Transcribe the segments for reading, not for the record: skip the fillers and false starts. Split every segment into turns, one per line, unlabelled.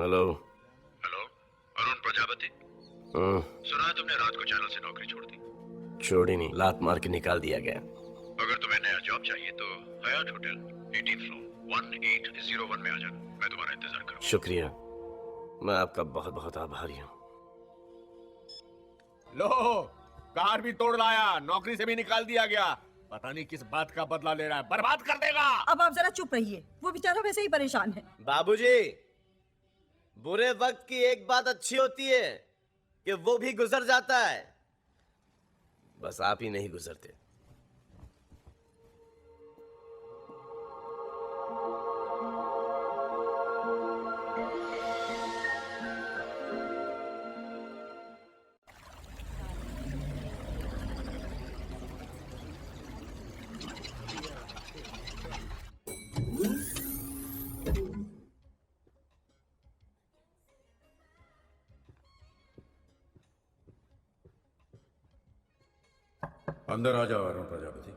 Hello.
Hello, Arun Prajapati. सुना है तुमने रात को चैनल से नौकरी छोड़ दी?
छोड़ी नहीं, लात मार के निकाल दिया गया।
अगर तुम्हें नया जॉब चाहिए तो हयात होटल 18th फ्लोर 1801 में आ जाना। मैं तुम्हारा इंतजार करूंगा।
शुक्रिया, मैं आपका बहुत बहुत आभारी हूँ।
लो, कार भी तोड़ लाया, नौकरी से भी निकाल दिया गया। पता नहीं किस बात का बदला ले रहा है, बर्बाद कर देगा।
अब आप जरा चुप रहिए, वो बेचारा वैसे ही परेशान है।
बाबूजी, बुरे वक्त की एक बात अच्छी होती है कि वो भी गुजर जाता है, बस आप ही नहीं गुजरते।
अंदर आ जाओ Arun Prajapati.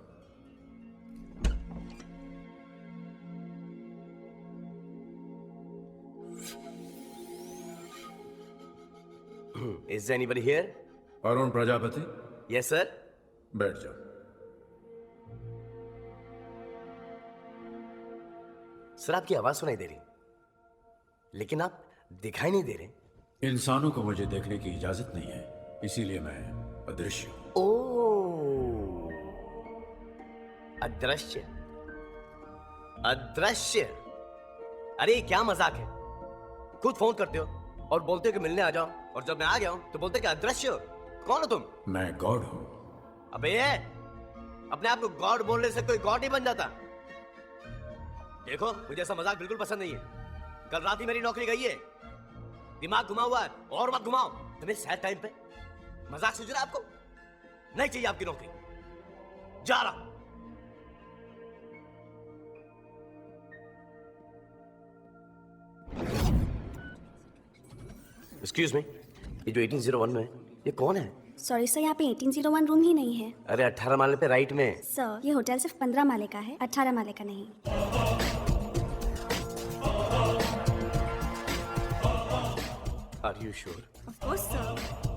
Is anybody here?
Arun Prajapati,
Yes sir.
बैठ जाओ।
सर, आपकी आवाज सुनाई दे रही, लेकिन आप दिखाई नहीं दे रहे।
इंसानों को मुझे देखने की इजाजत नहीं है, इसीलिए मैं अदृश्य हूं।
ओ, अदृश्य। अदृश्य? अरे क्या मजाक है, खुद फोन करते हो और बोलते हो कि मिलने आ जाओ, और जब मैं आ गया हूं तो बोलते हो कि अदृश्य हो। कौन हो तुम?
मैं गॉड हूं।
अबे ये अपने आप को गॉड बोलने से कोई गॉड ही बन जाता। देखो, मुझे ऐसा मजाक बिल्कुल पसंद नहीं है। कल रात ही मेरी नौकरी गई है, दिमाग घुमा हुआ है, और मत घुमाओ। तुम्हें सैड टाइम पे मजाक सूझ रहा है आपको? नहीं चाहिए आपकी नौकरी, जा रहा हूं। एक्सक्यूज मी, ये जो 1801 में है, ये कौन है?
सॉरी सर, यहाँ पे 1801 रूम ही नहीं है।
अरे 18 माले पे राइट में।
सर, ये होटल सिर्फ 15 माले का है, 18 माले का नहीं।
Are you sure?
Of course sir.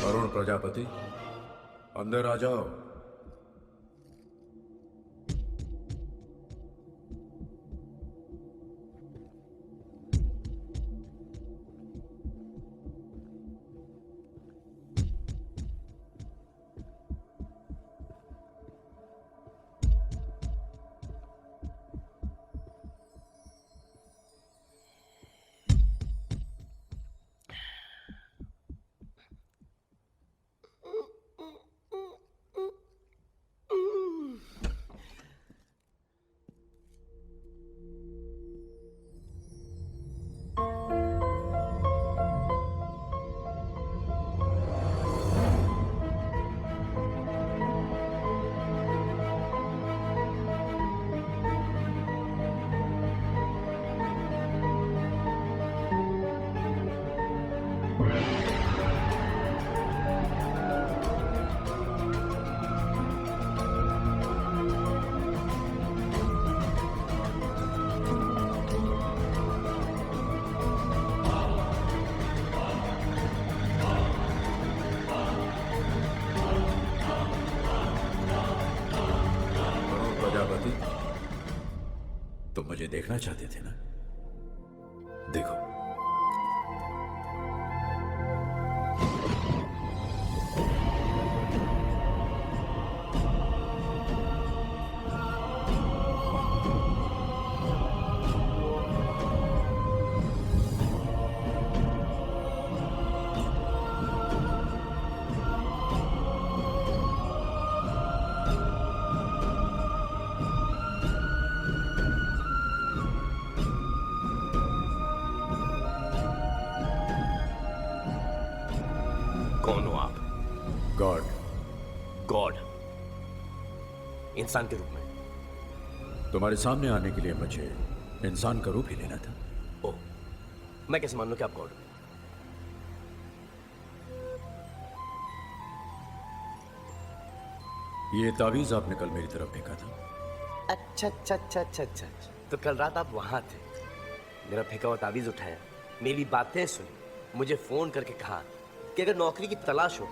Arun Prajapati, अंदर आ जाओ। तुम मुझे देखना चाहते थे ना? देखो,
इंसान के रूप में।
तुम्हारे सामने आने के लिए मुझे इंसान का रूप ही लेना था।
ओह, मैं कैसे मान लूं कि आप गॉड हो?
ये तावीज आपने कल मेरी तरफ फेंका था।
अच्छा अच्छा अच्छा अच्छा अच्छा, तो कल रात आप वहां थे, मेरा फेंका हुआ तावीज उठाया, मेरी बातें सुनी, मुझे फोन करके कहा कि अगर नौकरी की तलाश हो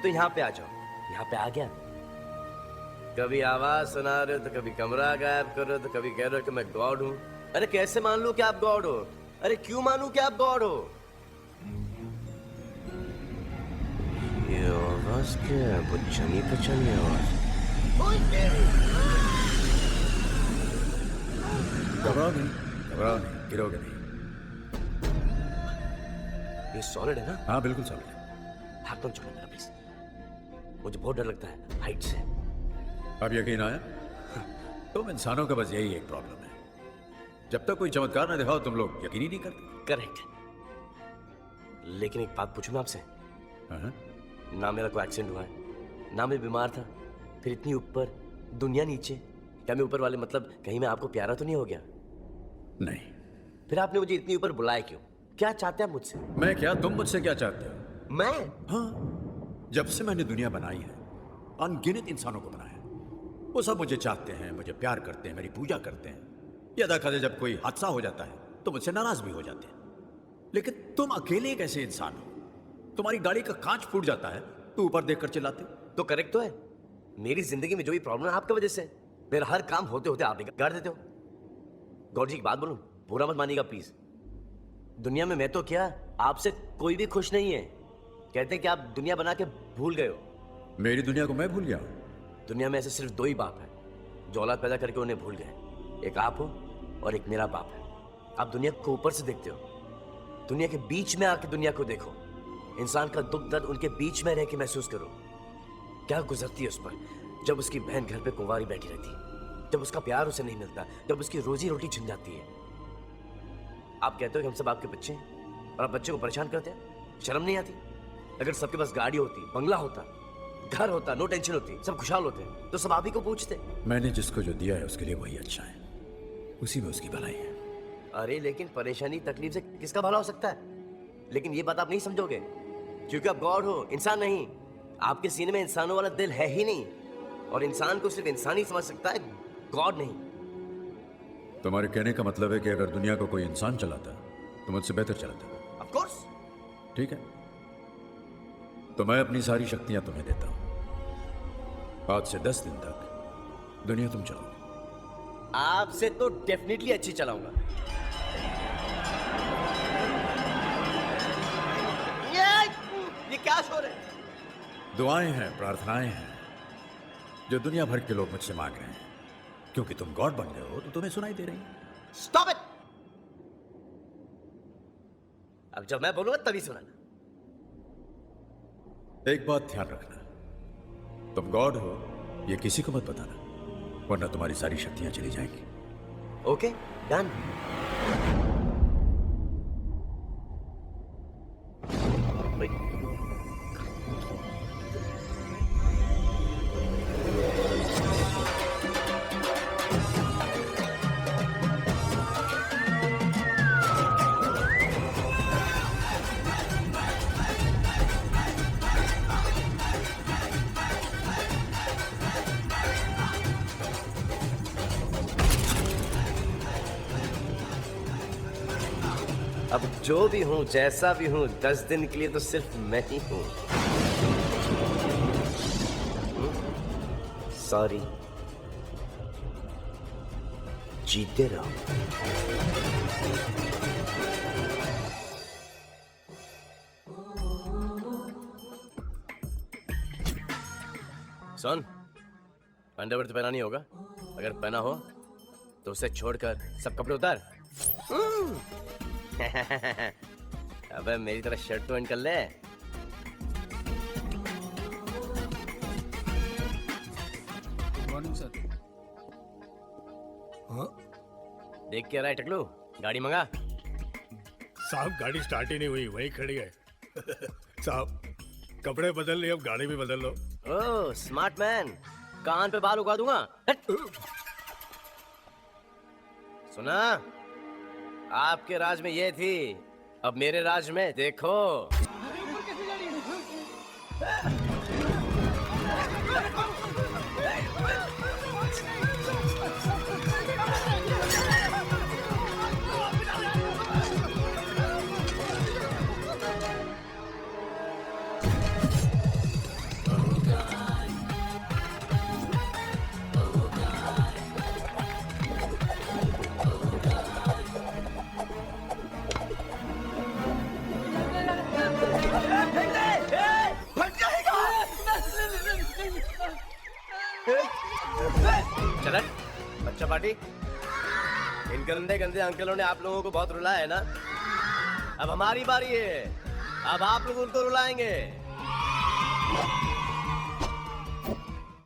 तो यहाँ पे आ जाओ। यहाँ पे आ गया। कभी आवाज सुना रहे हो तो कभी कमरा गायब कर रहे हो तो कभी कह रहे हो कि मैं गॉड हूँ। अरे कैसे मान लूं कि आप गॉड हो? अरे क्यों मानूं कि आप गॉड हो? ये आवाज क्या है? बच्चनी पचनी आवाज।
घबराओ नहीं, गिरोगे नहीं।
ये सॉलिड है ना?
हाँ बिल्कुल सॉलिड है।
हाथ मत छोड़ो मेरा प्लीज, मुझे बहुत डर लगता है हाइट से।
अब यकीन आया? तुम इंसानों का बस यही एक प्रॉब्लम है, जब तक कोई चमत्कार न दिखाओ तुम लोग यकीन ही नहीं करते।
करेक्ट। लेकिन एक बात पूछूं मैं आपसे?
हाँ?
ना मेरा कोई एक्सीडेंट हुआ है, ना मैं बीमार था, फिर इतनी ऊपर, दुनिया नीचे। क्या मैं ऊपर वाले मतलब कहीं मैं आपको प्यारा तो नहीं हो गया?
नहीं।
फिर आपने मुझे इतनी ऊपर बुलाया क्यों? क्या चाहते हैं आप मुझसे?
मैं क्या, तुम मुझसे क्या चाहते हो?
मैं?
हाँ, जब से मैंने दुनिया बनाई है अनगिनत इंसानों को बनाया, वो सब मुझे चाहते हैं, मुझे प्यार करते हैं, मेरी पूजा करते हैं। यदा कदे जब कोई हादसा हो जाता है तो मुझसे नाराज भी हो जाते हैं। लेकिन तुम अकेले एक ऐसे इंसान हो, तुम्हारी गाड़ी का कांच फूट जाता है तो ऊपर देखकर चिल्लाते हो।
तो करेक्ट तो है, मेरी जिंदगी में जो भी प्रॉब्लम है आपकी वजह से। मेरा हर काम होते होते आप बिगाड़ देते हो। गौर जी की बात बोलूं, बुरा मत मानिएगा प्लीज। दुनिया में मैं तो क्या, आपसे कोई भी खुश नहीं है। कहते हैं कि आप दुनिया बना के भूल गए हो।
मेरी दुनिया को मैं भूल गया हूं?
दुनिया में ऐसे सिर्फ दो ही बाप हैं जो औलाद पैदा करके उन्हें भूल गए। एक आप हो और एक मेरा बाप है। आप दुनिया को ऊपर से देखते हो, दुनिया के बीच में आके दुनिया को देखो। इंसान का दुख दर्द उनके बीच में रह के महसूस करो। क्या गुजरती है उस पर जब उसकी बहन घर पे कुंवारी बैठी रहती है, जब उसका प्यार उसे नहीं मिलता, जब उसकी रोजी रोटी छिन जाती है। आप कहते हो कि हम सब आपके बच्चे हैं और आप बच्चे को परेशान करते हैं। शर्म नहीं आती? अगर सबके पास गाड़ी होती, बंगला होता, घर होता, नो टेंशन होती, सब खुशहाल होते, तो सब आप ही को पूछते।
मैंने जिसको जो दिया है उसके लिए वही अच्छा है, उसी में उसकी भलाई है।
अरे लेकिन परेशानी तकलीफ से किसका भला हो सकता है? लेकिन ये बात आप नहीं समझोगे क्योंकि आप गॉड हो, इंसान नहीं। आपके सीने में इंसानों वाला दिल है ही नहीं, और इंसान को सिर्फ इंसान ही समझ सकता है, गॉड नहीं।
तुम्हारे कहने का मतलब है कि अगर दुनिया को कोई इंसान चलाता तो मुझसे बेहतर चलाता।
Of course.
ठीक है, तो मैं अपनी सारी शक्तियां तुम्हें देता हूं। आज से 10 दिन तक दुनिया तुम चलाओ।
आपसे तो डेफिनेटली अच्छी चलाऊंगा। ये क्या शोर है?
दुआएं हैं, प्रार्थनाएं हैं जो दुनिया भर के लोग मुझसे मांग रहे हैं। क्योंकि तुम गॉड बन गए हो तो तुम्हें सुनाई दे रही है।
Stop it. अब जब मैं बोलूंगा तभी सुनाना।
एक बात ध्यान रखना, तुम गॉड हो ये किसी को मत बताना, वरना तुम्हारी सारी शक्तियां चली जाएंगी।
Okay, done. अब जो भी हूं, जैसा भी हूं, 10 दिन के लिए तो सिर्फ मैं ही हूं। सॉरी, जीते रहो। सुन, अंडरवेयर तो पहना नहीं होगा। अगर पहना हो तो उसे छोड़कर सब कपड़े उतार। अबे मेरी तरह शर्ट तो कर ले।
Morning sir. हाँ
देख के रहा है टकलू, गाड़ी मंगा।
साहब गाड़ी स्टार्ट ही नहीं हुई, वही खड़ी है। साहब कपड़े बदल लिए, अब गाड़ी भी बदल लो।
ओह स्मार्ट मैन, कान पे बाल उगा दूंगा। हट। सुना, आपके राज में ये थी, अब मेरे राज में देखो। चलन बच्चा पार्टी, इन गंदे गंदे अंकलों ने आप लोगों को बहुत रुलाया है ना। अब हमारी बारी है, अब आप लोग उनको रुलाएंगे।